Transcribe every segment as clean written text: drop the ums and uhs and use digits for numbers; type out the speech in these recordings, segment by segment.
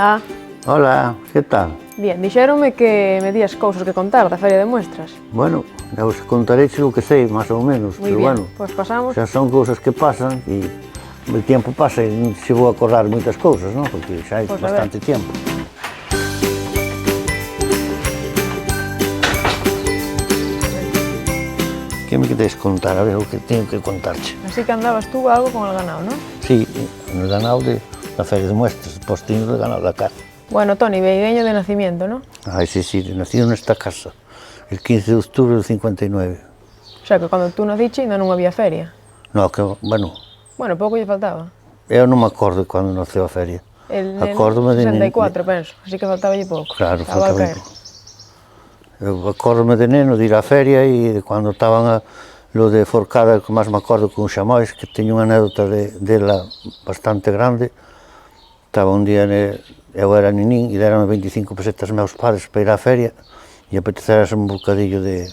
Hola. Hola, que tal? Bien, dixéronme que me días cousas que contar da Feria de Muestras. Bueno, eu contarei o que sei, máis ou menos, Moi pero bien, bueno, pois pasamos. xa son cousas que pasan e o tempo pasa e non se vou acordar moitas cousas, non? Porque xa hai Pois a bastante tempo. Que me queres contar? A ver, o que teño que contarche. Así que andabas tú algo con el ganado, ¿no? Sí, no ganado da Feria de Muestras, postinho do ganado da casa. Bueno, Toni, veigueño de nacimiento, ¿no? Ai, sí, nacido nesta casa, el 15 de octubre del 59. O sea, que cando tú naciche ainda non había feria. No, que, bueno, Bueno, pouco lle faltaba. eu non me acordo cando naceu a feria. El Acórdome de 64, penso, así que faltaballe pouco. Claro, Estaba a faltaba caer. pouco. Eu acórdome de neno de ir á feria e de cando estaban lo de forcada, que máis me acordo con Xamóis, que teño unha anécdota dela bastante grande. Estaba un día, eu era ninín e deran 25 pesetas meus padres para ir á feria e apetecerase un bocadillo que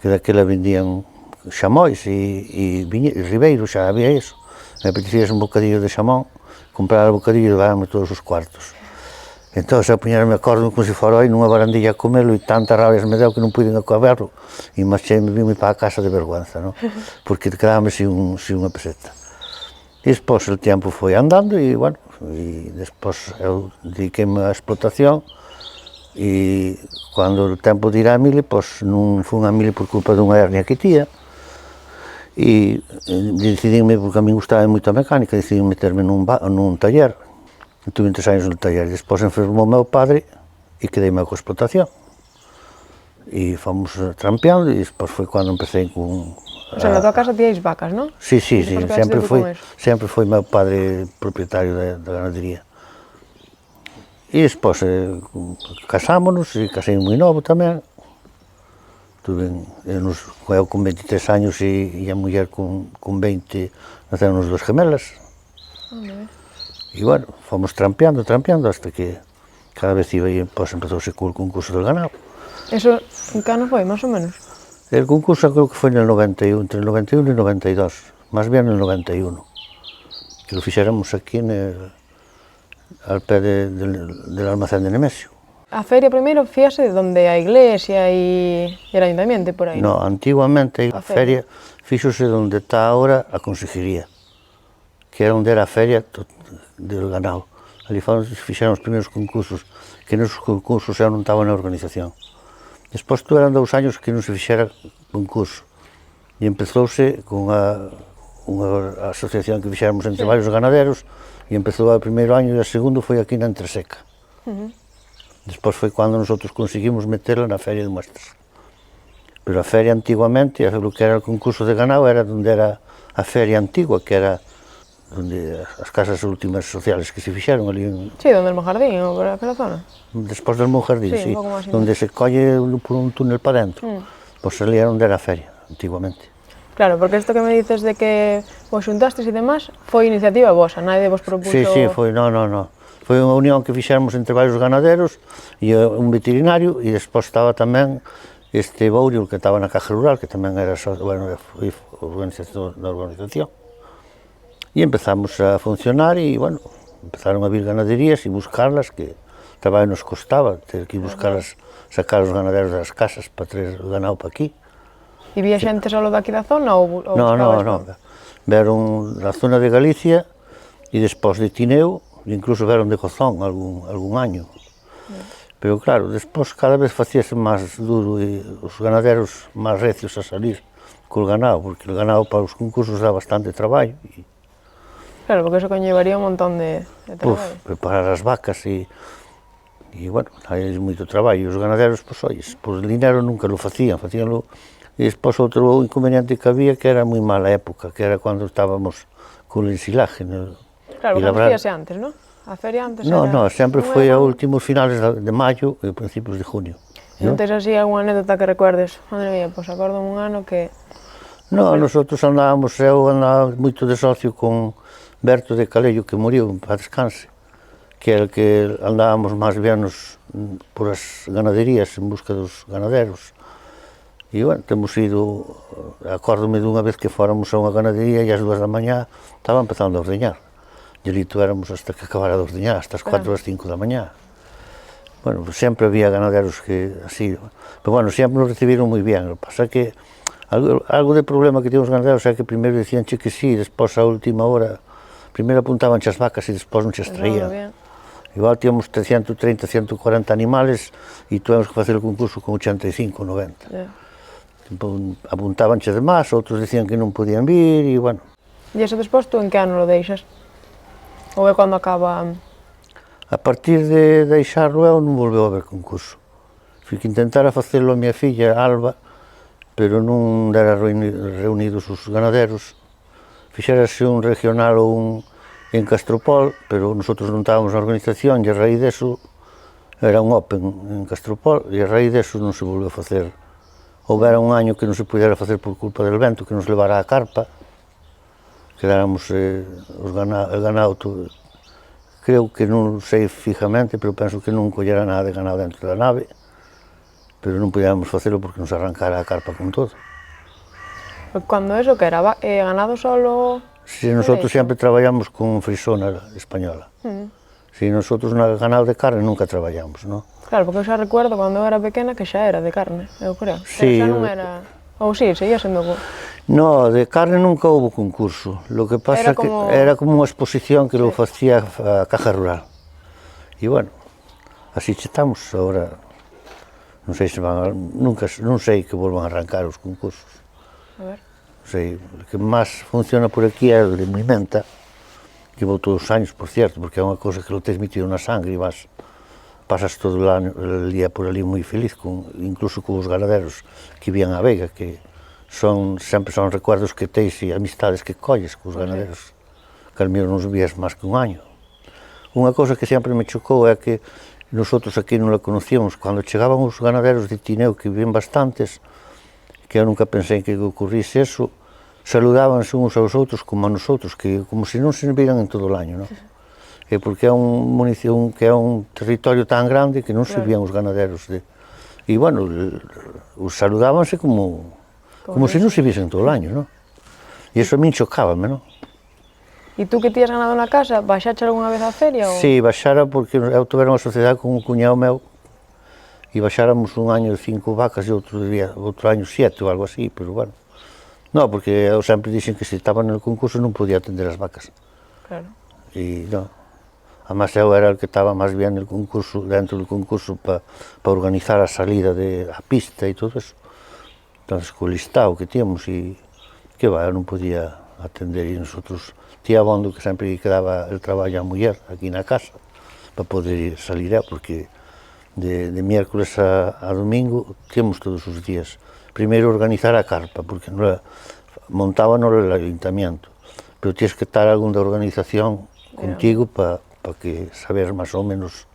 daquela vendían xamóis e ribeiro, xa había iso. Me apetecíase un bocadillo de xamón, comprar o bocadillo e levarme todos os cuartos. Entón, xa puñeronme a cordo como se fora aí nunha barandilla a comelo e tantas rabias me deu que non puiden acabarlo e marchei-me, vime para a casa de vergüenza, non? Porque quedábame sin unha peseta. E despois o tempo foi andando e, bueno, e despois eu dediquei-me á explotación e cando o tempo de ir á mili, pois non fun á mili por culpa dunha hernia que tía e decidíme, porque a mí gustaba moito a mecánica, decidí meterme nun taller. Tuve 3 anos no taller, despois enfermou o meu padre e quedei-me coa explotación. E fomos trampeando e despois foi cando empecé con... O sea, na tua casa tíais vacas, non? Sí, sempre foi meu padre propietario da ganadería. E despois casámonos e casei moi novo tamén. Eu con 23 anos e a muller con 20 naceron os dos gemelas. E, bueno, fomos trampeando hasta que cada vez iba e pois empezouse co concurso del ganado. Eso, en que ano foi, máis ou menos? El concurso creo que foi en el 91, entre el 91 e el 92, máis bien en el 91, que lo fixéramos aquí al pé del almacén de Nemesio. A feria primeiro fíase donde a iglesia e el ayuntamiento por aí. No, antiguamente a feria fíxose onde está agora a consejería, que era onde era a feria del ganado. Ali fixeron os primeiros concursos, que nesos concursos eu non estaba na organización. Despois eran 2 años que non se fixera concurso e empezouse con unha asociación que fixéramos entre varios ganaderos e empezou o primeiro año e o segundo foi aquí na Entreseca. Despois foi cando nosotros conseguimos meterla na Feria de Muestras. Pero a feria antiguamente, o que era o concurso de ganado, era onde era a feria antigua, que era onde as casas últimas sociales que se fixeron ali. Sí, donde el Mojardín, ou por aquela zona. Despois del Monjardín, sí, onde se colle por un túnel para dentro. Pois ali era onde era a feria, antiguamente. Claro, porque isto que me dices de que vos xuntastes e demás, foi iniciativa vosa, nadie vos propuso... Sí, foi, no. Foi unha unión que fixéramos entre varios ganaderos e un veterinario e despois estaba tamén este Bourio que estaba na Caja Rural, que tamén era, bueno, foi da organización. E empezamos a funcionar e, bueno, empezaron a vir ganaderías e buscarlas, que tamén nos costaba ter que buscarlas, sacar os ganaderos das casas para traer o ganado para aquí. E vía xente solo daqui da zona ou buscabas? No, veron da zona de Galicia e despois de Tineo, incluso veron de Cozón algún año. Pero claro, despois cada vez facíase máis duro e os ganaderos máis recios a salir co ganado, porque o ganado para os concursos dá bastante traballo. Claro, porque eso conllevaría un montón de traballo. Preparar as vacas e bueno, hai moito traballo. E os ganaderos, por dinero nunca lo facíanlo. E despois outro inconveniente que había, que era moi mala época, que era cando estábamos con o ensilaje. Claro, cando fíase antes, non? A feria antes era... No, sempre foi a últimos finales de maio e principios de junio. Non tens así algunha anécdota que recuerdes? Madre mía, pois acordo un ano que... No, nosotros eu andaba moito de socio con Berto de Calello, que muriu, para descanse, que era que andábamos máis vianos por as ganaderías en busca dos ganaderos. E, bueno, temos ido, acórdome dunha vez que fóramos a unha ganadería e ás 2 da mañá estaba empezando a ordeñar. E ali tuéramos hasta que acabara de ordeñar, hasta as 4 ou as 5 da mañá. Bueno, pues sempre había ganaderos que así, pero bueno, sempre nos recibiron moi bien. O que pasa é que algo de problema que tiñan os ganaderos é que primeiro dicíanche que sí, despois a última hora, primeiro apuntabanche as vacas e despois non che extraían. Igual tíamos 130, 140 animales e tuvemos que facer o concurso con 85, 90. Apuntabanche de máis, outros dicían que non podían vir e, bueno. E iso despois tú en que ano lo deixas? Ou é cando acaba? A partir de deixarlo eu non volveu a haber concurso. Fui que intentara facelo a miña filla, Alba, pero non dera reunidos os ganaderos. Fixérase un regional ou un en Castropol, pero nosotros non estábamos na organización e a raíz deso era un open en Castropol e a raíz deso non se volveu a facer. Houbera un año que non se pudera facer por culpa del vento que nos levara a carpa, quedáramos o ganado todo. Creo que non sei fijamente, pero penso que non collera nada de ganado dentro da nave, pero non podíamos facelo porque nos arrancara a carpa con todo. Cando eso que era? Ganado solo? Si nosotros sempre traballamos con frisona española. Si nosotros na ganado de carne nunca traballamos, non? Claro, porque eu xa recuerdo cando eu era pequena que xa era de carne, eu creo. Sí. Xa non era... Ou si, seguía sendo... No, de carne nunca houve concurso. Lo que pasa que era como unha exposición que lo facía a Caja Rural. E, bueno, así estamos. Agora, non sei se van... Non sei que volvan a arrancar os concursos. A ver. Sei, o que máis funciona por aquí é o de Moimenta, que vou todos os años, por cierto, porque é unha cousa que lo tens metido na sangre e pasas todo o día por ali moi feliz, incluso con os ganaderos que vían a veiga, que sempre son recuerdos que teis e amistades que colles cos ganaderos, que al menos non os vías máis que un año. Unha cousa que sempre me chocou é que nosotros aquí non la conocíamos, cando chegaban os ganaderos de Tineo, que viven bastantes, que eu nunca pensei que ocurrise eso, saludábanse uns aos outros como a nosotros, como se non se viran en todo o año, non? É porque é un territorio tan grande que non se vían os ganaderos. E, bueno, os saludábanse como se non se viesen todo o año, non? E iso a min chocábame, non? E tú que tías ganado na casa, baixache algunha vez á feria? Si, baixara porque eu tivera unha sociedade con un cuñado meu e baixáramos un año 5 vacas e outro año 7 ou algo así, pero, bueno. Non, porque eu sempre dixen que se estaba no concurso non podía atender as vacas. Claro. E, non. Además, eu era el que estaba máis bien dentro do concurso para organizar a salida a pista e todo eso. Entón, co listado que tíamos e que eu non podía atender e nosotros tía abondo que sempre quedaba el traballo a muller aquí na casa para poder salir porque de miércoles a domingo tíamos todos os días. Primeiro organizar a carpa, porque montaba no ayuntamiento, pero tienes que estar algún da organización contigo para que saber máis ou menos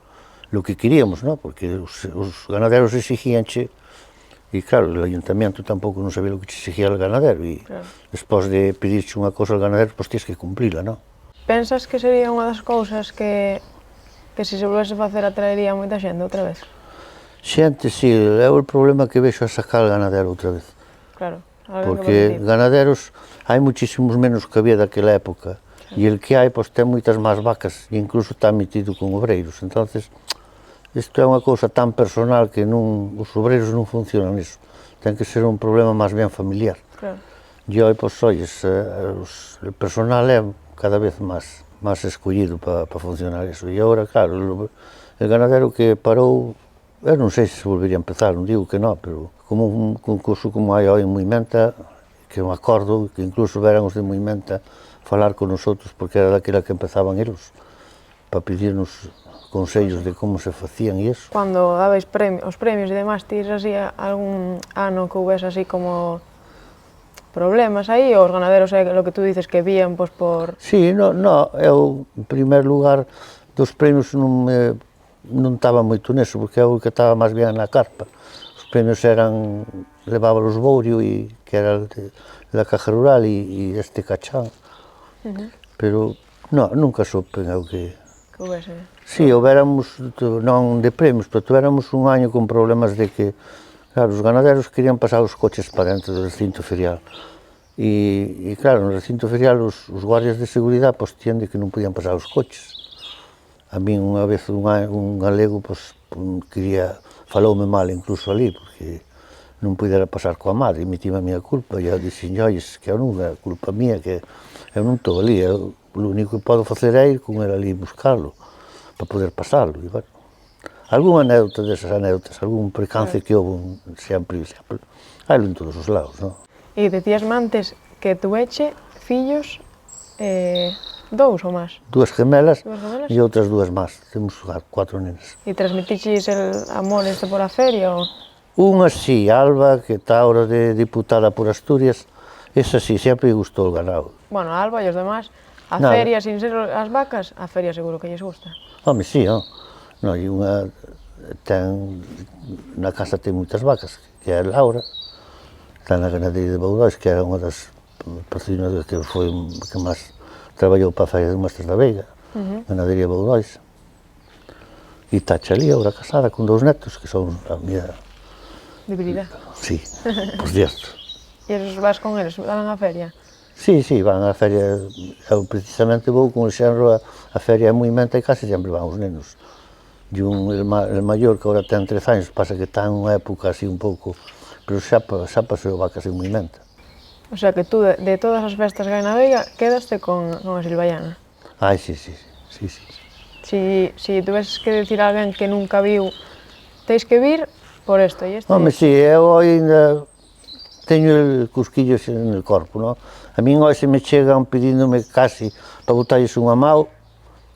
lo que queríamos, ¿no? Porque os ganaderos exigíanche e, claro, o ayuntamiento tampouco non sabía o que exigía o ganadero e despois de pedirche unha cousa ao ganadero, pois tienes que cumplila, ¿no? Pensas que sería unha das cousas que se volvese a facer atraería moita xente outra vez? Xente, si, é o problema que vexo a sacar o ganadero outra vez. Claro. Porque ganaderos hai muchísimos menos que había daquela época. E el que hai, pois, ten moitas máis vacas e incluso está metido con obreiros. Entonces, isto é unha cousa tan personal que os obreiros non funcionan nisso. Ten que ser un problema máis ben familiar. Claro. E hoy, pois, o personal é cada vez máis escollido para funcionar iso. E agora, claro, o ganadero que parou, eu non sei se volvería a empezar, non digo que non, pero como un concurso como hai hoy en Moimenta, que me acordo que incluso veran os de Moimenta falar con nosotros, porque era daquela que empezaban eles, para pedirnos consellos de como se facían e iso. Cando dabais os premios e demás, tis así algún ano que houvese así como problemas aí, ou os ganaderos, lo que tú dices, que vían pois por... Sí, eu, en primer lugar, dos premios non estaba moito neso, porque eu que estaba máis bien na carpa. Os premios levaba os Bourio, que era da Caja Rural, e este Cachán. Pero, nunca sopen eu que... Que houvese. Si, houbéramos, non de premios, pero tuéramos un año con problemas de que, claro, os ganaderos querían pasar os coches para dentro do recinto ferial. E claro, no recinto ferial os guardias de seguridade pois tían de que non podían pasar os coches. A min unha vez un galego pois faloume mal incluso ali, porque non pudera pasar coa madre, metime a miña culpa, e eu dixen, olles, que eu non é culpa mía, que eu non estou ali, o único que podo facer é ir con ele ali buscarlo, para poder pasarlo, e bueno. Algún anécdota desas anécdotas, algún percance que houve sempre, hailo en todos os lados, non? E decíasme antes que tuveche fillos, 2 ou máis. Dúas gemelas Gemelas? e outras 2 máis, temos 4 nenas. E transmitiches el amor por a feria ou? Unha sí, Alba, que está ahora de diputada por Asturias, esa sí, sempre gustou o ganado. Bueno, a Alba e os demás, a Nada. feria sin ser as vacas, a feria seguro que lles gusta. Home, sí, non? Non, e unha na casa ten moitas vacas, que é a Laura, está na ganadería de Boudóis, que era unha das patrocinadoras que máis traballou para a Feria de Muestras da Veiga, ganadería Boudóis. E está ali agora casada con 2 netos, que son a miña... Debilidade. Sí, por cierto. E esos vas con eles, van á feria? Sí, van á feria, eu precisamente vou con o xenro a feria de movimento e casi sempre van os nenos. E el maior, que agora ten 13 anos, pasa que está en unha época así un pouco, pero xa pasou vacas en movimento. O sea que tú, de todas as festas que hai na Veiga, quedaste con a Silvaiana. Ai, sí. Si tuves que decir a alguén que nunca viu, teis que vir por isto e isto. Home, sí, eu ainda teño el cusquillos en el corpo, non? A min hoxe se me chegan pedíndome casi para botarlles unha mao,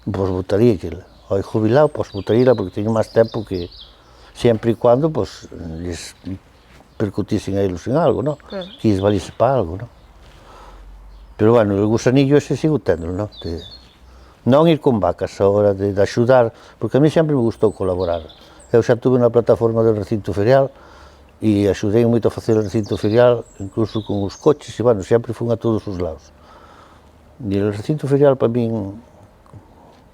pois botaríalla. Hoxe jubilado, pois botaríalla porque teño máis tempo que sempre e cuando, pois, lles percutisen a eles en algo, non? Claro. Que lles valise para algo, non? Pero, bueno, o gusanillo ese sigo tendo, non? Non ir con vacas a hora de axudar, porque a mí sempre me gustou colaborar. Eu xa tuve unha plataforma do recinto ferial e axudei moito a facer o recinto ferial, incluso con os coches, e, bueno, sempre fun a todos os lados. E o recinto ferial, para min,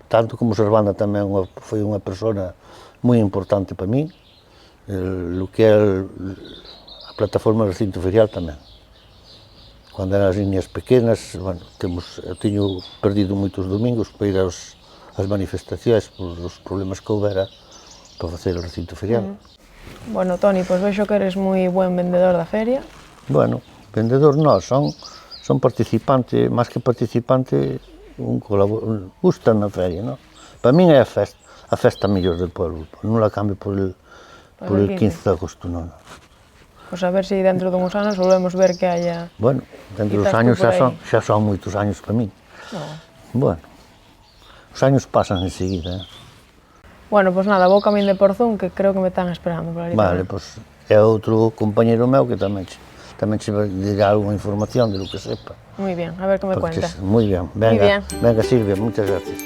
tanto como Servanda tamén foi unha persona moi importante para min, o que é a plataforma do recinto ferial tamén. Cando eran as niñas pequenas, bueno, eu teño perdido moitos domingos para ir ás manifestacións por os problemas que houbera para facer o recinto ferial. Bueno, Toni, pois vexo que eres moi buen vendedor da feria. Bueno, vendedor non, son participante, máis que participante, gustan na feria, non? Para min é a festa mellor del pueblo, non la cambio por el 15 de agosto, non. Pois a ver se dentro dunhos anos volvemos ver que haya... Bueno, dentro dos años xa son moitos años para min. Bueno, os años pasan enseguida, Bueno, pois nada, vou camín de Porzún, que creo que me están esperando por ali. Vale, pois é outro compañeiro meu que tamén che dirá algunha información de lo que sepa. Moi bien, a ver que me cuenta. Moi ben, venga Silvia, moitas gracias.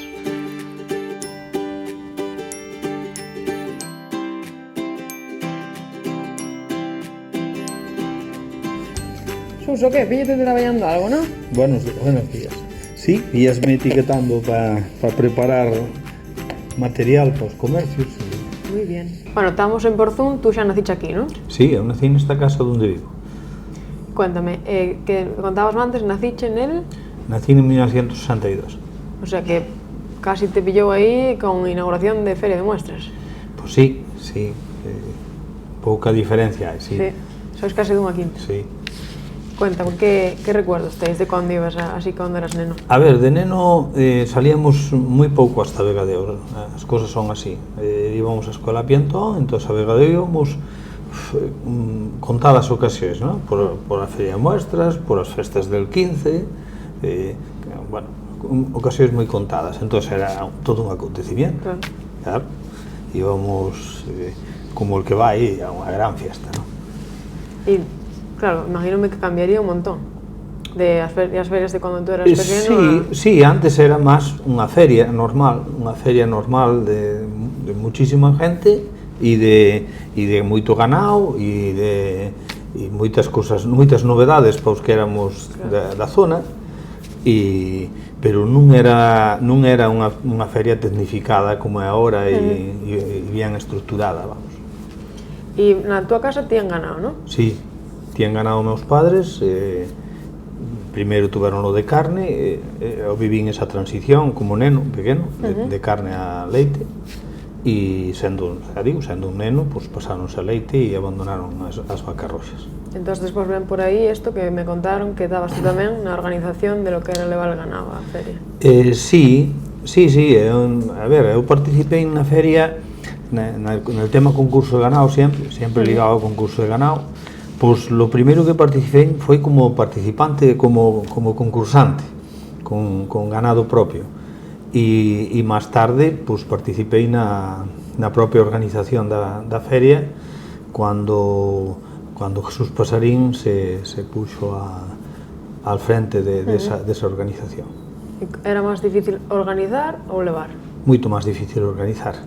Suso, que? Píllate traballando algo, non? Buenos días. Sí, íasme etiquetando para preparar material para os comercios. Moi bien. Bueno, estamos en Porzún, tú xa naciche aquí, non? Sí, eu nací nesta casa onde vivo. Cuéntame, que contabas antes, naciche nel? Nací en 1962. O sea que casi te pillou aí con inauguración de Feria de Muestras. Pois sí, pouca diferencia hai, sí. Sí, sois casi dunha quinta. Sí. Cuéntame, que recuerdos teis de cando ibas así cando eras neno? A ver, de neno salíamos moi pouco hasta Vega de Oro, as cousas son así. Íbamos a escola a Piantón, entón a Vega de Oro íbamos contadas ocasións, ¿no? Por a Feria de Muestras, por as festas del 15, bueno, ocasións moi contadas, entón era todo un acontecimiento. Claro. Íbamos como el que vai a unha gran fiesta, ¿no? E, claro, imagínome que cambiaría un montón de as ferias de cando tú eras pequeno. Sí, antes era máis unha feria normal de muchísima gente e de moito ganado e moitas cousas, moitas novedades para os que éramos da zona, pero non era unha feria tecnificada como é agora e bien estruturada, vamos. E na túa casa tían ganado, non? Sí, tían ganado meus padres, primeiro tuveron lo de carne, eu vivín esa transición como neno pequeno, de carne a leite, e sendo un neno, pues pasáronse a leite e abandonaron as vacas roxas. Entón, despois ven por aí isto que me contaron que dabas tú tamén na organización de lo que era levar el ganado á feria. Sí, a ver, eu participei na feria no tema concurso de ganado sempre ligado ao concurso de ganado. Pois lo primeiro que participei foi como participante, como concursante, con ganado propio. E máis tarde pois participei na propia organización da feria cando Jesús Pasarín se puxo al frente desa organización. Era máis difícil organizar ou levar? Moito máis difícil organizar.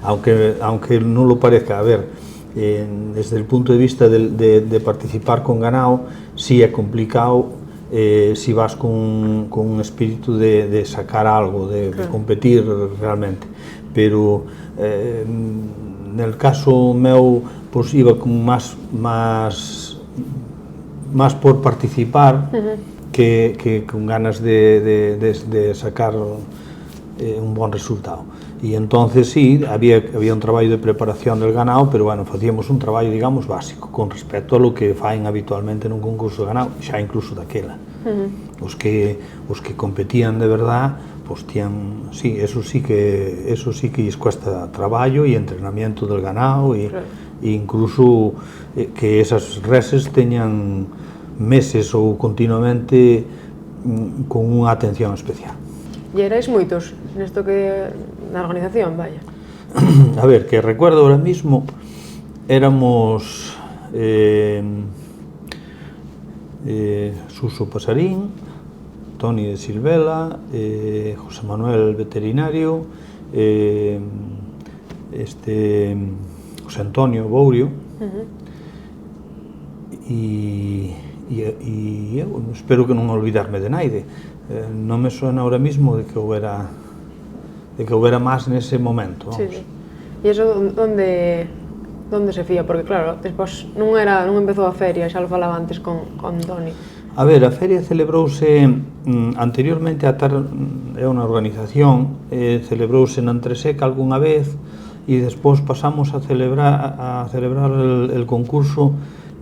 Aunque non lo parezca, a ver, desde el punto de vista de participar con ganado, sí é complicado si vas con un espíritu de sacar algo, de competir realmente, pero nel caso meu, pues iba con máis por participar que con ganas de sacar un bon resultado. E entonces sí, había un traballo de preparación del ganado, pero bueno, facíamos un traballo, digamos, básico, con respecto a lo que faen habitualmente nun concurso de ganado, xa incluso daquela. Os que competían de verdad, pues tían, sí, eso sí que lles cuesta traballo e entrenamiento del ganado, e incluso que esas reses teñan meses ou continuamente con unha atención especial. E erais moitos nesto que na organización, vaya? A ver, que recuerdo ahora mismo, éramos Suso Pasarín, Toni de Silvela, José Manuel veterinario, José Antonio Bourio, e eu espero que non olvidarme de naide. Non me suena ahora mismo de que houbera máis nese momento. Sí. E iso onde se fía? Porque claro, despois non empezou a feria, xa lo falaba antes con Toni. A ver, a feria celebrouse anteriormente a estar unha organización, celebrouse na Entreseca algunha vez, e despois pasamos a celebrar el concurso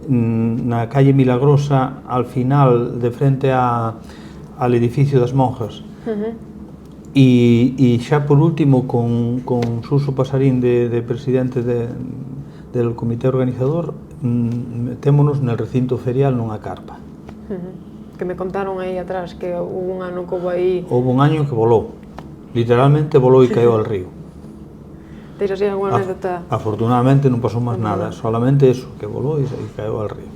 na calle Milagrosa, al final, de frente al edificio das monjas. E xa por último, con Suso Pasarín de presidente del comité organizador, metémonos nel recinto ferial nunha carpa. Que me contaron aí atrás que houve un ano que houve aí... Houve un año que volou, literalmente volou e caeu al río. Teis así alguna anécdota? Afortunadamente non pasou máis nada, solamente eso, que volou e caeu al río.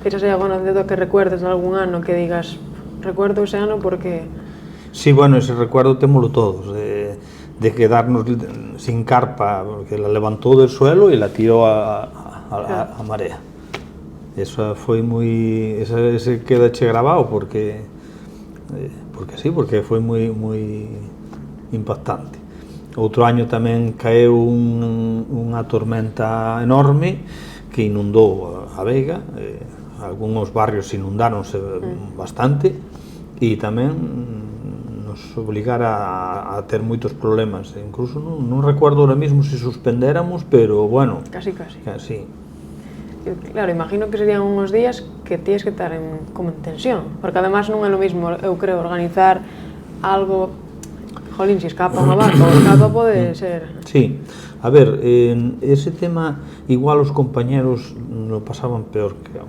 Teis así alguna anécdota que recuerdes de algún ano que digas, recuerdo ese ano porque... Sí, bueno, ese recuerdo témolo todos, de quedarnos sin carpa, porque la levantó del suelo y la tiró a marea. Eso foi moi... ese quedache grabado porque foi moi impactante. Outro año tamén caeu unha tormenta enorme que inundou a Veiga, algúns barrios inundáronse bastante e tamén nos obligara a ter moitos problemas, incluso non recuerdo ahora mismo se suspendéramos, pero bueno... Casi. Sí. Claro, imagino que serían uns días que tienes que estar como en tensión, porque además non é lo mismo, eu creo, organizar algo... Jolín, se escapa unha vaca ou escapa pode ser... Sí, a ver, ese tema igual os compañeros lo pasaban peor que eu,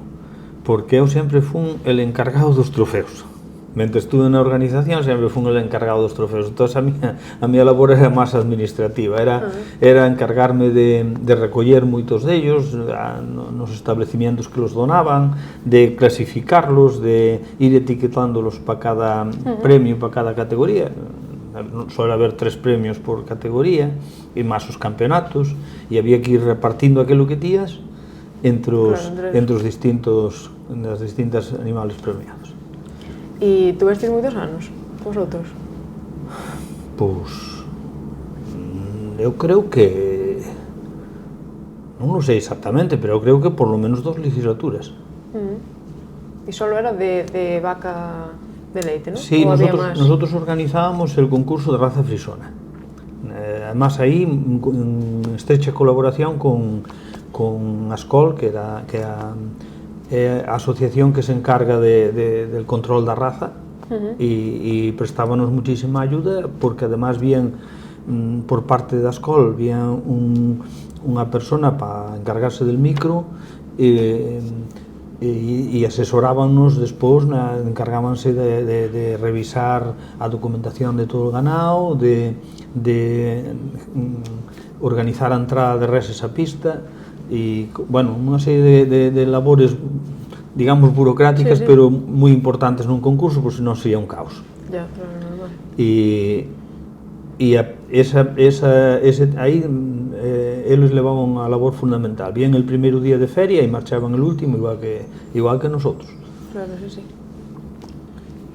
porque eu sempre fun el encargado dos trofeos. Mentre estuve na organización sempre fun el encargado dos trofeos, entón a miña labor era máis administrativa, era encargarme de recoller moitos dellos nos establecimientos que los donaban, de clasificarlos, de ir etiquetándolos para cada premio, para cada categoría. Suele haber 3 premios por categoría e máis os campeonatos, e había que ir repartindo aquilo que tías entre os distintas animales premiados. E tuvestes moitos anos, vosotros? Pois, eu creo que... non o sei exactamente, pero eu creo que por lo menos 2 legislaturas. E solo era de vaca de leite, ¿no? Sí, ¿O había más? nosotros organizábamos el concurso de raza frisona. Además ahí, en estrecha colaboración con Ascol, que é a asociación que se encarga del control da raza, e prestábanos muchísima ayuda, porque además bien por parte de Ascol bien unha persona para encargarse del micro, e asesorábanos despois, encargábanse de revisar a documentación de todo o ganado, de organizar a entrada de reses a pista, e, bueno, unha serie de labores, digamos, burocráticas, pero moi importantes nun concurso, porque senón sería un caos. Ya, claro, normal. E aí eles levaban unha labor fundamental. Bien el primeiro día de feria e marchaban el último, igual que nosotros. Claro, sí.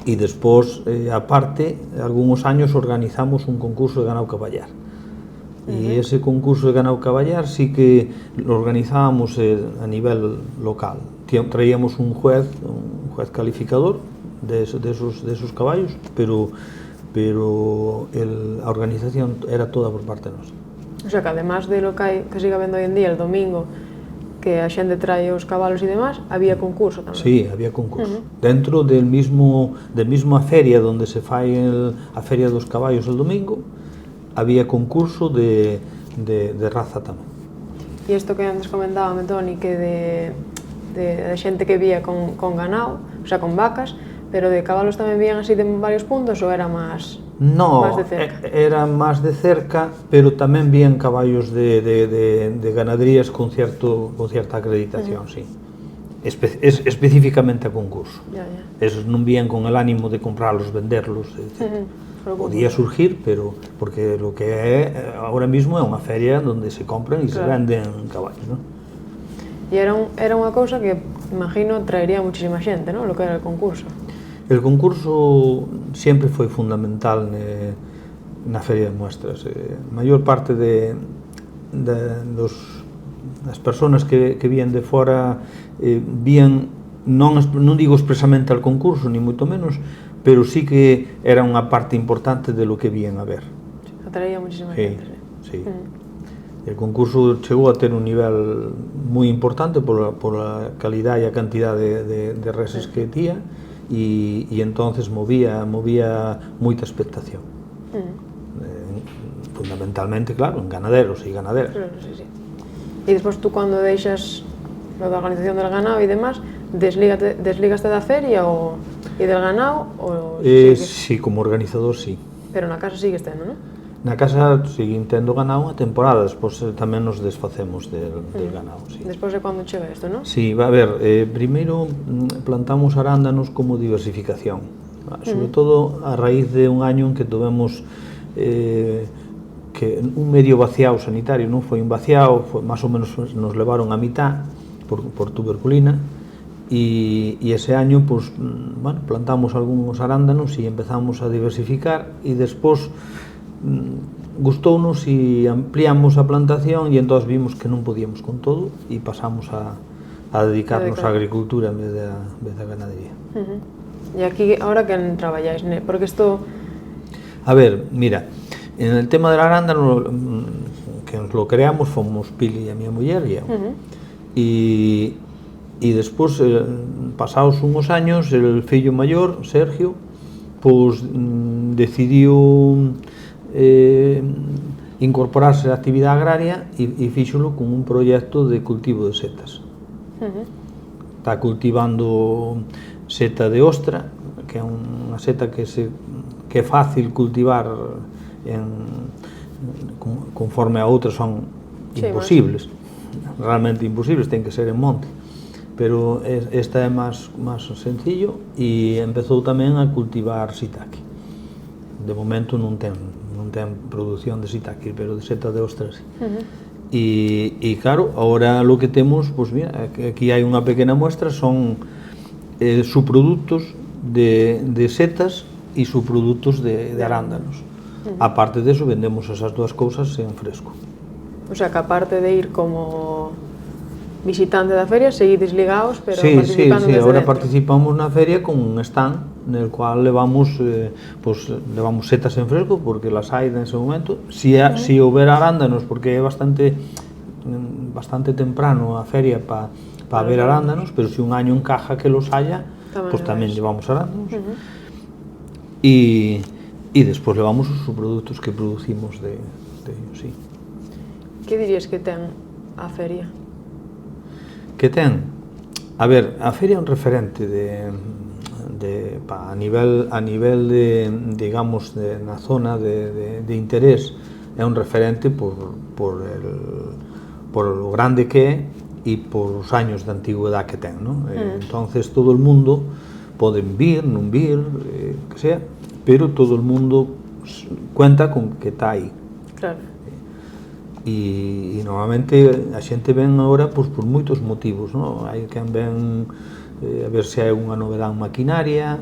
E despois, aparte, algúns años organizamos un concurso de ganado caballar. E ese concurso de ganado caballar sí que lo organizábamos a nivel local. Traíamos un juez calificador de esos caballos, pero a organización era toda por parte nosa. O sea, que además de lo que sigue habendo hoy en día, el domingo, que a xente trae os cabalos e demás, había concurso tamén. Sí, había concurso. Dentro da mesma feria donde se fai a feria dos caballos el domingo, había concurso de raza tamén. E isto que antes comentábame, Toni, que de xente que vía con ganado, o sea, con vacas, pero de cabalos tamén vían así de varios puntos, ou era máis de cerca? Era máis de cerca, pero tamén vían caballos de ganaderías con certa acreditación, sí. Específicamente a concurso. Esos non vían con el ánimo de comprarlos, venderlos, etc. Podía surgir, pero porque lo que é ahora mismo é unha feria onde se compran e se venden caballos, non? E era unha cousa que, imagino, traería muchísima xente, non? Lo que era el concurso. El concurso sempre foi fundamental na feria de muestras. A maior parte das persoas que vían de fora vían, non digo expresamente al concurso, ni moito menos, pero sí que era unha parte importante de lo que vían a ver. Atraía muchísima xente. Sí. El concurso chegou a ter un nivel moi importante por a calidad e a cantidad de reses que tía, e entonces movía moita expectación. Fundamentalmente, claro, en ganaderos e ganaderas. Claro, sí. E despois tú, cando deixas lo da organización del ganado e demás, desligaste da feria e del ganado? Sí, como organizador, sí. Pero na casa sigues tendo, non? Na casa siguen tendo ganado unha temporada, despois tamén nos desfacemos del ganado, sí. Despois de cando chega isto, non? Sí, a ver, primeiro plantamos arándanos como diversificación, sobre todo a raíz de un año en que tuvemos que un medio vaciado sanitario, non foi un vaciado, máis ou menos nos levaron a mitad por tuberculina, e ese año pues, bueno, plantamos algúns arándanos e empezamos a diversificar, e despois gustounos e ampliamos a plantación, e entón vimos que non podíamos con todo e pasamos a dedicarnos á agricultura en vez da ganadería. E aquí, ahora que traballáis, porque isto... A ver, mira, en el tema del arándano, que nos lo creamos, fomos Pili e a miña muller e eu. E despois, pasados unhos años, el fillo maior, Sergio, pois decidiu incorporarse á actividade agraria e fíxolo con un proxecto de cultivo de setas. Está cultivando seta de ostra, que é unha seta que é fácil cultivar conforme a outras son imposibles, realmente imposibles, ten que ser en monte, pero esta é máis sencillo, e empezou tamén a cultivar shiitake. De momento non ten produción de shiitake, pero de seta de ostras. E claro, agora lo que temos, pues mira, aquí hai unha pequena muestra, son subproductos de setas e subproductos de arándanos. Aparte de eso, vendemos esas dúas cousas en fresco. O sea, que aparte de ir como visitante da feria, seguides ligados, pero Sí, participando desde ahora dentro. participamos na feria con un stand nel cual levamos setas en fresco porque las hai nese momento. Si houber arándanos, porque é bastante temprano a feria para ver arándanos, pero se un año encaja que los haya, pois tamén levamos arándanos. E despois levamos os produtos que producimos de ellos, sí. Que dirías que ten a feria? Que ten? A ver, a feria é un referente a nivel de, digamos, na zona de interés, é un referente por lo grande que é e por os años de antigüedade que ten, non? Entonces todo el mundo poden vir, non vir, que sea, pero todo el mundo cuenta con que está aí. Claro. E normalmente a xente ven agora por moitos motivos, non? Hai quen ven a ver se hai unha novedade en maquinaria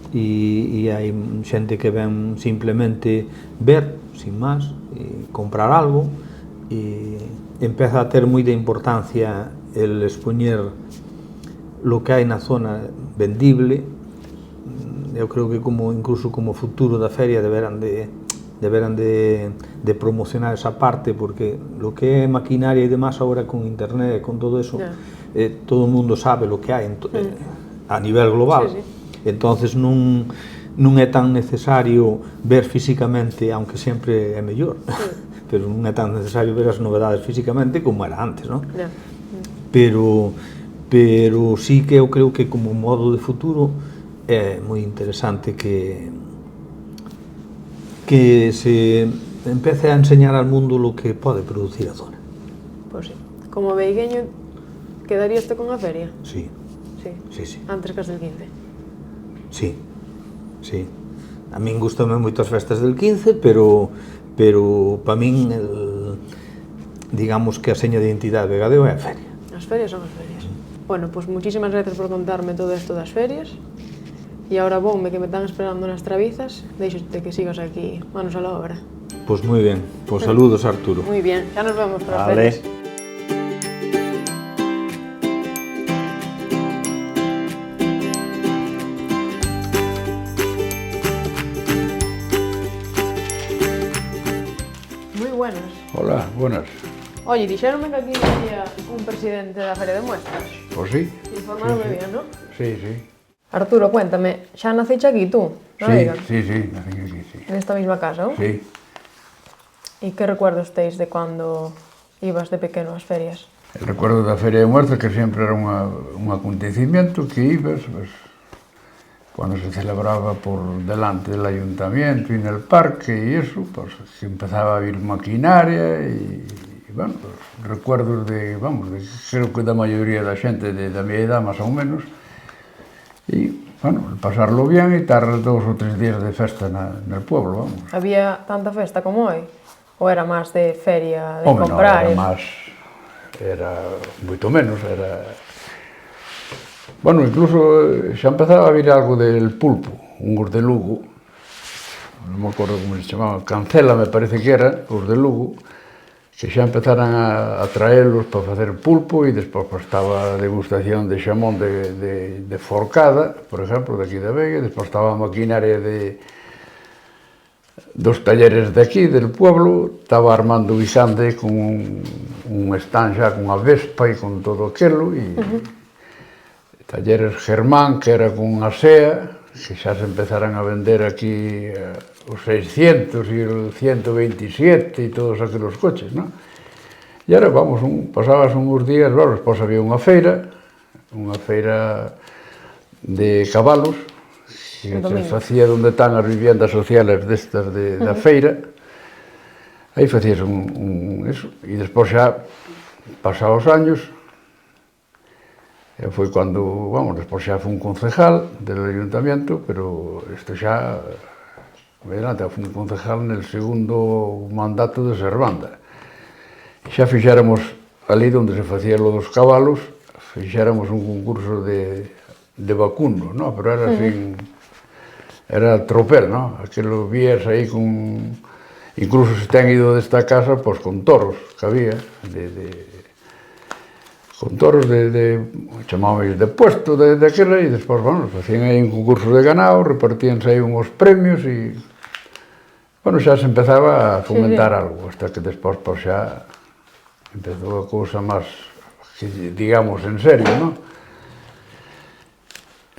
e hai xente que ven simplemente ver, sin máis, comprar algo e empeza a ter moita importancia el expoñer lo que hai na zona vendible. Eu creo que incluso como futuro da feria deberán de promocionar esa parte, porque lo que é maquinaria e demás agora con internet, con todo eso, todo o mundo sabe lo que hai a nivel global. Entonces non é tan necesario ver físicamente, aunque sempre é mellor, pero non é tan necesario ver as novedades físicamente como era antes, non? Pero sí que eu creo que como modo de futuro é moi interesante que se empece a enseñar al mundo lo que pode producir a zona. Pois sí. Como veigueño, quedaríaste con a feria? Sí. Sí. Antes que as del 15? Sí. A min gustame moito as festas del 15, pero para min, digamos que a seña de identidade de Gadeo é a feria. As ferias son as ferias. Bueno, pois muchísimas gracias por contarme todo isto das ferias. E agora voume que me están esperando nas Travizas, deixote que sigas aquí, manos a la obra. Pois moi ben, pois saludos Arturo. Moi bien, xa nos vemos para as ferias. Moi buenas. Hola, buenas. Oye, dixéronme que aquí había un presidente da Feria de Muestras. Pois sí. Informaronme bien, non? Sí. Arturo, cuéntame, xa naciche aquí tú, na Veiga? Sí, nací aquí, sí. Nesta mesma casa, non? Sí. E que recuerdos teis de cando ibas de pequeno ás ferias? El recuerdo da Feria de Muertos que sempre era un acontecimiento que ibas, pues, cuando se celebraba por delante del ayuntamiento y en el parque y eso, pues que empezaba a vir maquinaria y bueno, pues, recuerdos de, vamos, creo que da maioría da xente da miña edad, máis ou menos, y bueno, pasarlo bien y estar 2 o 3 días de festa en el pueblo, vamos. Había tanta festa como hoy? Ou era máis de feria, de Home, comprar? No, era máis, era moito menos, era... Bueno, incluso xa empezaba a vir algo del pulpo, uns de Lugo, non me acordo como se chamaban, Cancela me parece que era, os de Lugo, que xa empezaran a traelos para facer pulpo e despois pues, estaba a degustación de xamón de forcada, por exemplo, de aquí da Veiga, despois estaba a maquinaria dos talleres de aquí, del pueblo, estaba Armando Guisande con un stand xa con a Vespa e con todo aquilo, e talleres Germán, que era con a SEA, que xa se empezaran a vender aquí os 600 e o 127 e todos aqueles coches, non? E ahora, vamos, pasabas uns días, bueno, despois había unha feira de cabalos, que se facía onde están as viviendas sociales destas da feira, aí facías eso, e despois xa, pasados os años, foi cando, vamos, despois xa foi un concejal del ayuntamiento, pero isto xa, adelante, foi un concejal nel segundo mandato de Servanda. Xa fixéramos ali onde se facía lo dos cabalos, fixéramos un concurso de vacuno, no? Pero era así, era tropel, no? Aquilo vías aí con, incluso se ten ido desta casa, pois con toros que había, con toros chamámos de puesto daquela, e despois, bueno, facían aí un concurso de ganado, repartíanse aí unhos premios e, bueno, xa se empezaba a fomentar algo, hasta que despois, pois xa empezou a cousa máis, digamos, en serio, non?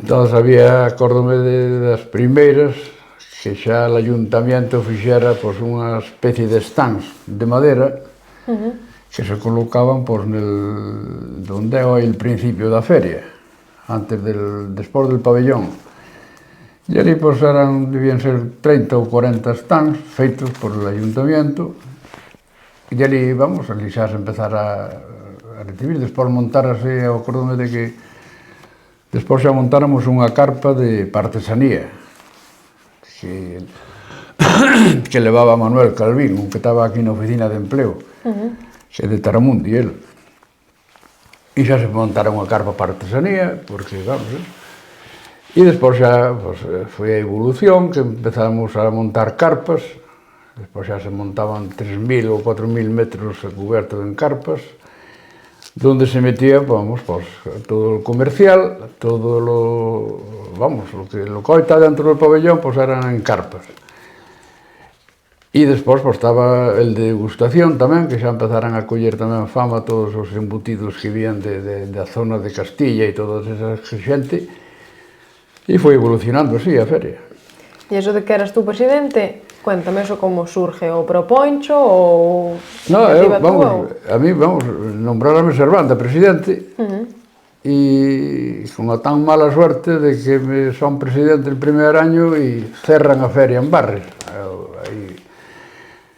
Entón, acórdome das primeiras, que xa o ayuntamiento fixera, pois, unha especie de stands de madera, que se colocaban donde é el principio da feria, despois del pabellón. E ali pues, debían ser 30 ou 40 stands feitos por el ayuntamiento, e ali, vamos, ali xa se empezar a recibir, despois montárase, acordome de que despois xa montáramos unha carpa de artesanía, que levaba Manuel Calvín, un que estaba aquí na oficina de empleo, que é de Taramundi, el. E xa se montara unha carpa para artesanía, porque, vamos, e despois xa foi a evolución, que empezamos a montar carpas, despois xa se montaban 3.000 ou 4.000 metros cobertos en carpas, donde se metía, vamos, pues, todo o comercial, todo lo que está dentro do pabellón, pues eran en carpas. E despois pues, estaba el de degustación tamén, que xa empezaran a coller tamén fama todos os embutidos que vían da zona de Castilla e toda esa xente, e foi evolucionando así a feria. E iso de que eras tú presidente, cuéntame eso como surge, o proponcho ou... No, a mí, nombrárame Servanda presidente, e con a tan mala suerte de que me son presidente el primer año e cerran a feria en Barres.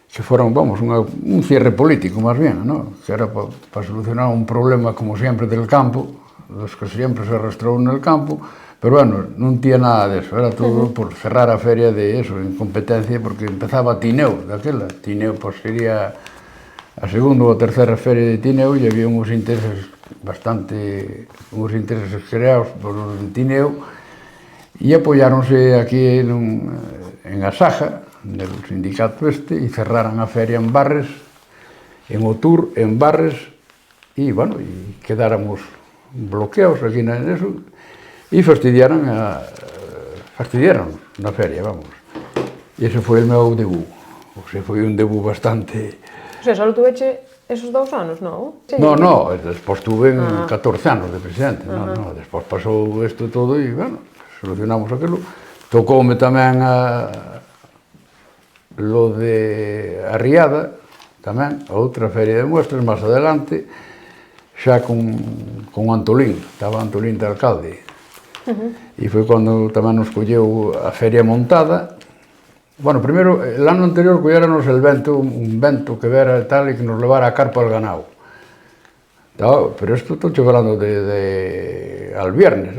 Que foron, vamos, un cierre político, máis bien, ¿no? Que era para solucionar un problema, como sempre, del campo, dos que sempre se arrastrou no campo, pero, bueno, non tía nada deso, era todo por cerrar a feria de eso, en competencia, porque empezaba Tineo, daquela. Tineo, pois, sería a segunda ou a terceira feria de Tineo, e había uns intereses creados por os de Tineo, e apoiáronse aquí en Asaja, del sindicato e cerraran a feria en Barres, en Otur, en Barres, e, bueno, e quedáramos bloqueados aquí neso, e fastidiaron na feria, vamos. E ese foi o meu debut. O sea, foi un debut bastante... O sea, só tuveche esos 2 anos, non? No, despois tuve 14 anos de presidente, despois pasou isto todo e, bueno, solucionamos aquilo. Tocoume tamén lo de Arriada, tamén, a outra feria de muestras, máis adelante, xa con Antolín, estaba Antolín de alcalde. E foi cando tamén nos colleu a feria montada. Bueno, primeiro, el ano anterior colleranos un vento que vera tal e que nos levara a carpa al ganado. Pero isto estou falando al viernes,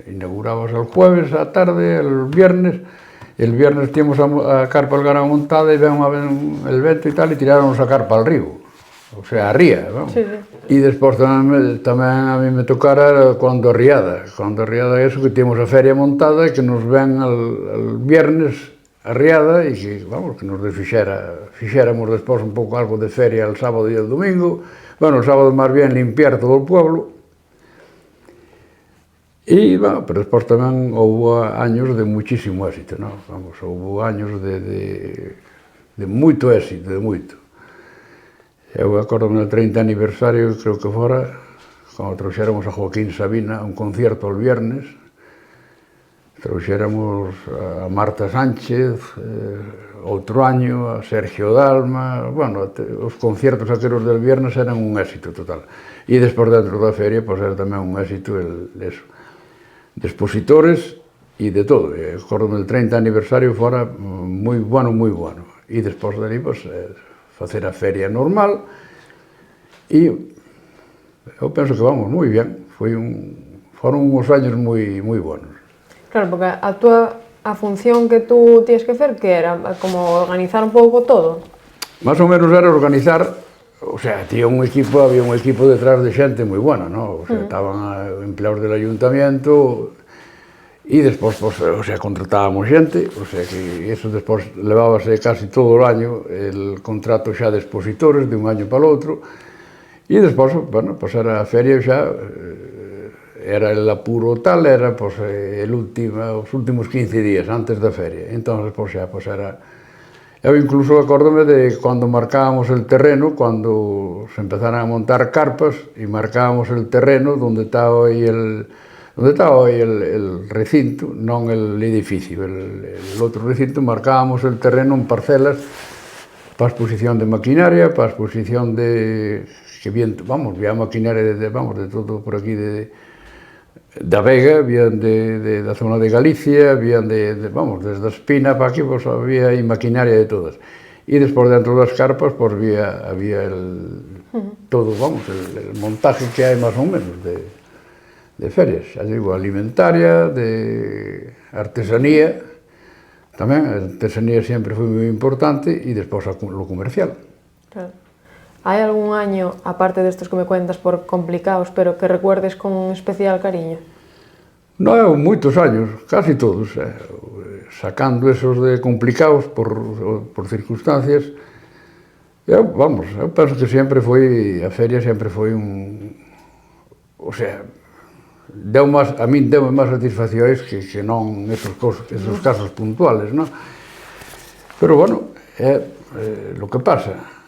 inaugurabas el jueves a tarde, el viernes tíamos a carpa al ganado montada e ven el vento e tal, e tiraron a carpa al río, o sea, a ría, vamos. E despois tamén a mí me tocara cando a riada eso, que tíamos a feria montada e que nos ven el viernes a riada e que, vamos, que nos fixéramos despois un pouco algo de feria el sábado e el domingo, bueno, el sábado máis bien limpiar todo o pueblo. E, bueno, pero despois tamén houve años de muchísimo éxito, non? Vamos, houve años de moito éxito, de moito. Eu acordo no 30 aniversario, creo que fora, cando trouxéramos a Joaquín Sabina a un concierto el viernes, trouxéramos a Marta Sánchez, outro año, a Sergio Dalma, bueno, os conciertos aqueles del viernes eran un éxito total. E despois dentro da feria, pois era tamén un éxito eso. De expositores e de todo. Acordo del 30 aniversario fora moi bueno, moi bueno. E despois dali, pues, facer a feria normal e eu penso que vamos moi ben. Foron uns años moi buenos. Claro, porque a función que tú tienes que fer, que era como organizar un pouco todo? Más ou menos era organizar. O sea, había un equipo detrás de xente moi buena, ¿no? O sea, estaban empleados del ayuntamiento e despois, pues, o sea, contratábamos xente, o sea, que eso despois levábase casi todo o año el contrato xa de expositores de un año para o outro, E despois, bueno, pois era a feria xa, era el apuro tal, era pois, os últimos 15 días antes da feria. Entón, pois xa, pois era... Eu incluso acórdome de cando marcábamos el terreno, cando se empezaran a montar carpas e marcábamos el terreno onde estaba aí el recinto, non el edificio, el outro recinto, marcábamos el terreno en parcelas para a exposición de maquinaria, para a exposición de... que había maquinaria de todo por aquí, da Vega, habían da zona de Galicia, habían desde a Espina para aquí, pues había aí maquinaria de todas. E despois dentro das carpas, pues había todo, el montaje que hai máis ou menos de ferias, xa digo, alimentaria, de artesanía, tamén, a artesanía sempre foi moi importante, e despois lo comercial. Claro. Hai algún año, aparte destes que me cuentas por complicados, pero que recuerdes con especial cariño? Non, moitos años, casi todos, sacando esos de complicados por circunstancias. Eu penso que sempre foi, a feria sempre foi o sea, a min deu máis satisfaccións que non esos casos puntuales, non? Pero, bueno, é lo que pasa.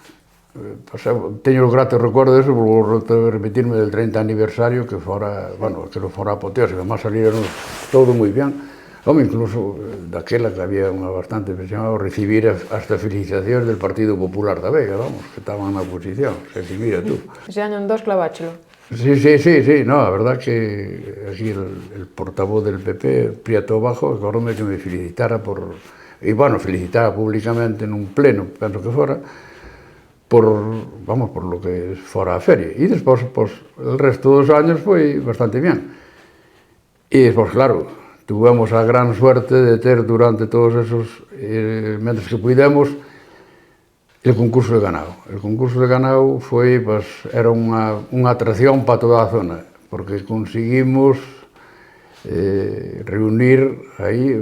Teño o grato recuerdo de eso, vou repetirme del 30 aniversario, que fora apoteósico, además salieron todo moi ben. Incluso daquela que había unha bastante presión, recibir hasta felicitacións del Partido Popular da Vega, que estaban na oposición, mira tú. Ese año en 2 claváchelo. Sí, no, a verdad que aquí el portavoz del PP, Prieto Bajo, acordome que me felicitara felicitara públicamente nun pleno, penso que fora, por lo que fora a feria. E despois, el resto dos años foi bastante ben. E despois, claro, tuvemos a gran suerte de ter durante todos esos, mentres que puidemos, el concurso de ganado. El concurso de ganado era unha atracción para toda a zona, porque conseguimos reunir aí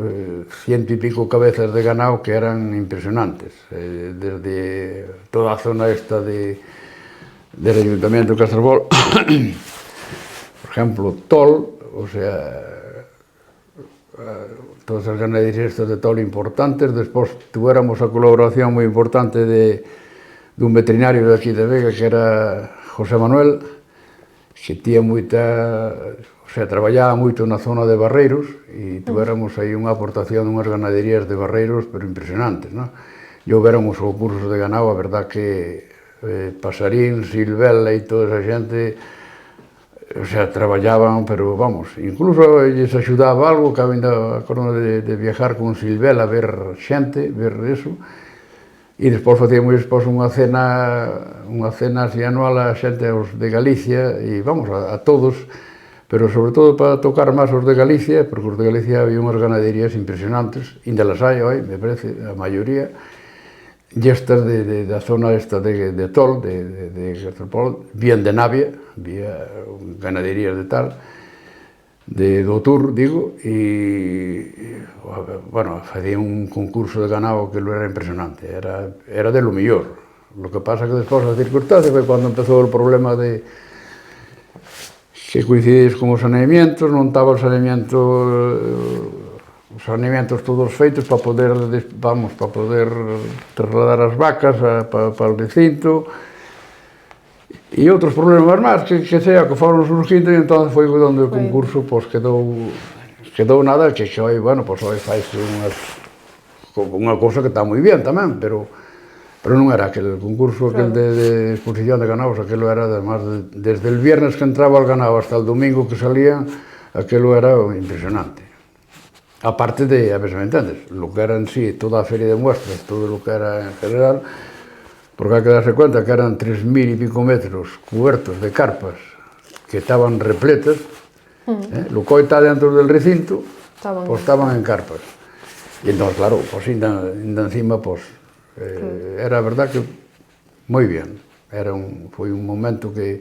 100 e pico cabezas de ganado que eran impresionantes, desde toda a zona esta del Ayuntamiento de Castrobol, por exemplo, Tol, o sea, todas as ganaderías de Tol importantes. Despois tuéramos a colaboración moi importante dun veterinario de aquí de Vega, que era José Manuel, que tía traballaba moito na zona de Barreiros, e tuéramos aí unha aportación dunhas ganaderías de Barreiros, pero impresionantes, non? E houbéramos os concursos de ganado, a verdad que Pasarín, Silvela e toda esa xente, traballaban, pero incluso lles axudaba algo, que acordo de viajar con Silvela a ver xente, ver eso, e despois facíamos unha cena así anual a xente, aos de Galicia, e a todos, pero sobre todo para tocar máis os de Galicia, porque os de Galicia había unhas ganaderías impresionantes, ainda las hai hoy, me parece, a maioría, e estas da zona esta de Tol, de Castropol, vían de Navia, había ganaderías de tal, de Doutor, digo, e, facía un concurso de ganado que lo era impresionante, era de lo mellor. Lo que pasa que despois as circunstancias foi cando empezou o problema de que coincidides con os saneamientos, non estaba os saneamientos todos feitos para poder trasladar as vacas para o recinto, e outros problemas máis que foron surgindo, e entón foi onde o concurso quedou nada, que hoy faise unha cousa que está moi ben tamén, pero non era aquel concurso de exposición de ganados, aquelo era, además, desde el viernes que entraba el ganado hasta el domingo que salían, aquelo era impresionante. Aparte de, a ver se me entendes, lo que era en sí, toda a feria de muestras, todo lo que era en general, porque hay que darse cuenta que eran 3.000 y pico metros cubiertos de carpas que estaban repletas, lo que hoy está dentro del recinto, estaban en carpas. Y entonces, claro, encima, era verdad que moi ben, foi un momento que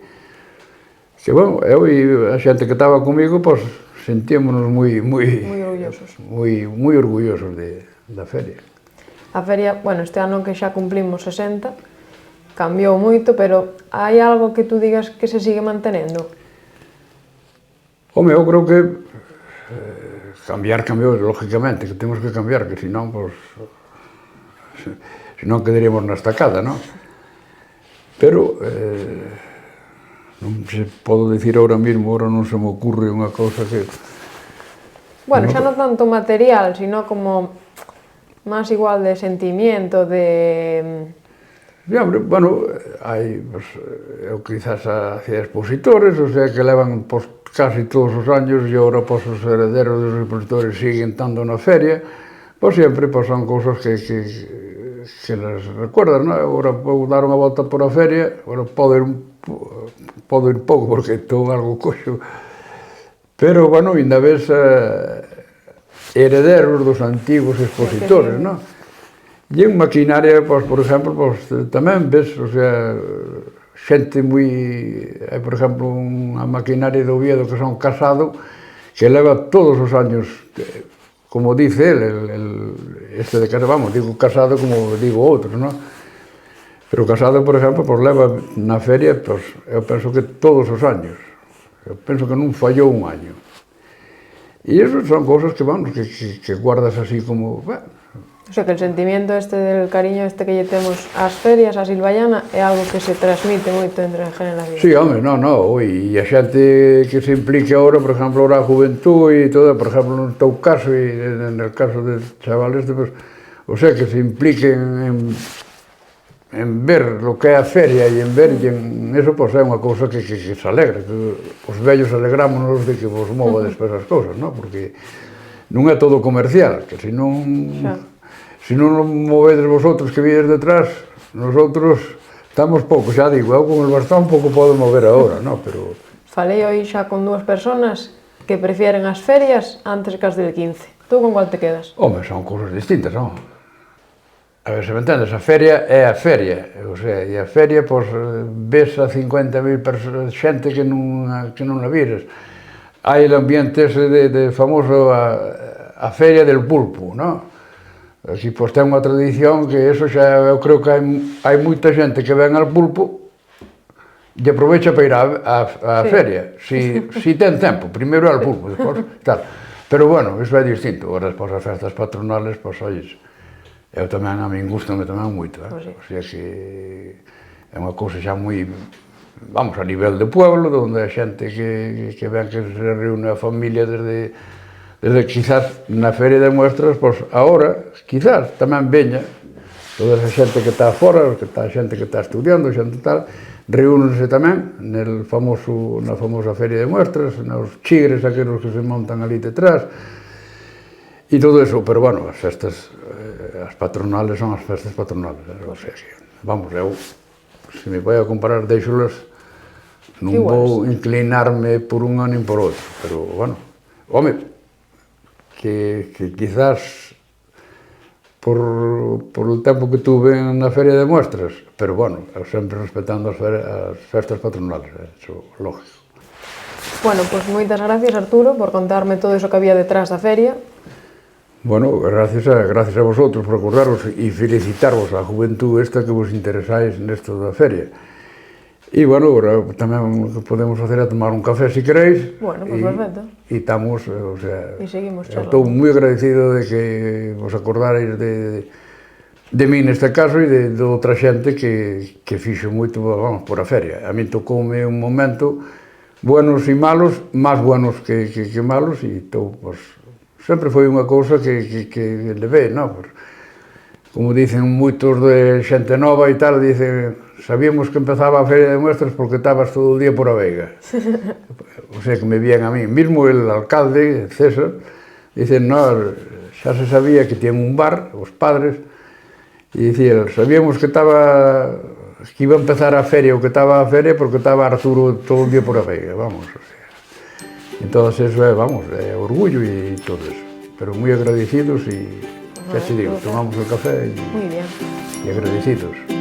eu e a xente que estaba comigo, sentímonos moi orgullosos da feria. A feria, este ano que xa cumplimos 60, cambiou moito, pero hai algo que tú digas que se sigue mantenendo? Home, eu creo que cambiou, lógicamente, que temos que cambiar, que senón, pois, senón quedaríamos na estacada, non? Pero non se podo dicir ahora mismo, ahora non se me ocurre unha cousa que... Bueno, xa non tanto material, sino como máis igual de sentimiento, de... Bueno, hai, pues, eu quizás hacía expositores, o sea, que levan pues, casi todos os años e agora pues, os herederos dos expositores siguen estando na feria, pues sempre pues, son cousas que les recuerdas, non? Agora vou dar unha volta por a feria, agora podo ir pouco porque estou algo coxo, pero, bueno, ainda ves herederos dos antigos expositores, non? E en maquinaria, pues, por exemplo, pues, tamén ves, o sea, xente moi... Hai, por exemplo, unha maquinaria de Oviedo que son Casado, que leva todos os años, como dice este de Casado, vamos, digo Casado como digo outros, non? Pero Casado, por exemplo, pues, leva na feria, pues, eu penso que todos os años. Eu penso que non fallou un año. E iso son cousas que, vamos, que guardas así como... Bueno, O sea, que el sentimiento este del cariño este que lle temos ás ferias, a Silvallana, é algo que se transmite moito entre generacións. Sí, home, non, e a xente que se implique agora, por exemplo, ahora a juventud e todo, por exemplo, no teu caso e en el caso del chaval este, pues, o sea, que se impliquen en ver lo que é a feria e en ver en eso, pues, é unha cousa que se alegra, que os vellos alegrámonos de que vos mova despois as cousas, non? Porque non é todo comercial, que senón... Se non nos movedes vosotros que vides detrás, nosotros estamos pouco, xa digo, eu con el bastón pouco podo mover agora, non? Pero... Falei hoy xa con dúas personas que prefieren as ferias antes que as del 15. Tú con cuál te quedas? Home, son cousas distintas, non? A ver, se me entendes, a feria é a feria, o sea, e a feria, pois, ves a 50.000 xente que non a vires. Hai el ambiente ese de famoso a feria del pulpo, non? Así, pois, ten unha tradición que eso xa, eu creo que hai moita xente que ven al pulpo e aprovecha para ir á feria, si ten tempo, primeiro al pulpo, despois tal. Pero, bueno, iso é distinto, agora despois as festas patronales, pois, olles, eu tamén, a min gustame tamén moito, o sea que é unha cousa xa moi, vamos, a nivel de pueblo, onde a xente que ven que se reúne a familia desde quizás na feria de muestras, pois agora, quizás, tamén veña toda esa xente que está fora, a xente que está estudiando, xente tal, reúnense tamén na famosa feria de muestras, nos chigres aqueles que se montan ali detrás, e todo eso, pero bueno, as festas, as patronales son as festas patronales, o sea que, vamos, eu, se me vai a comparar, deixolas, non vou inclinarme por unha nin por outro, pero, bueno, home, que quizás por o tempo que tuve na feria de muestras, pero, bueno, sempre respetando as festas patronales, eso é lógico. Bueno, pois moitas gracias, Arturo, por contarme todo iso que había detrás da feria. Bueno, gracias a vosotros por acordaros e felicitarvos a juventud esta que vos interesáis nesto da feria. E, bueno, agora tamén podemos facer a tomar un café se queréis. Bueno, pues perfecto. E estamos, o sea... E seguimos charlando. Estou moi agradecido de que vos acordareis de mí neste caso e de outra xente que fixo moito, vamos, por a feria. A mí tocoume un momento buenos e malos, máis buenos que malos, e estou, pues, sempre foi unha cousa que levei, non? Como dicen moitos de xente nova e tal, dicen, sabíamos que empezaba a feria de muestras porque estabas todo o día por a Veiga. O sea, que me vían a mí. Mismo el alcalde, César, dicen, no, xa se sabía que tienen un bar, os padres, e dicían, sabíamos que iba a empezar a feria, o que estaba a feria, porque estaba Arturo todo o día por a Veiga, vamos. O sea. Entón, eso é, vamos, é orgullo e todo eso. Pero moi agradecidos e, xa te digo, tomamos o café e agradecidos.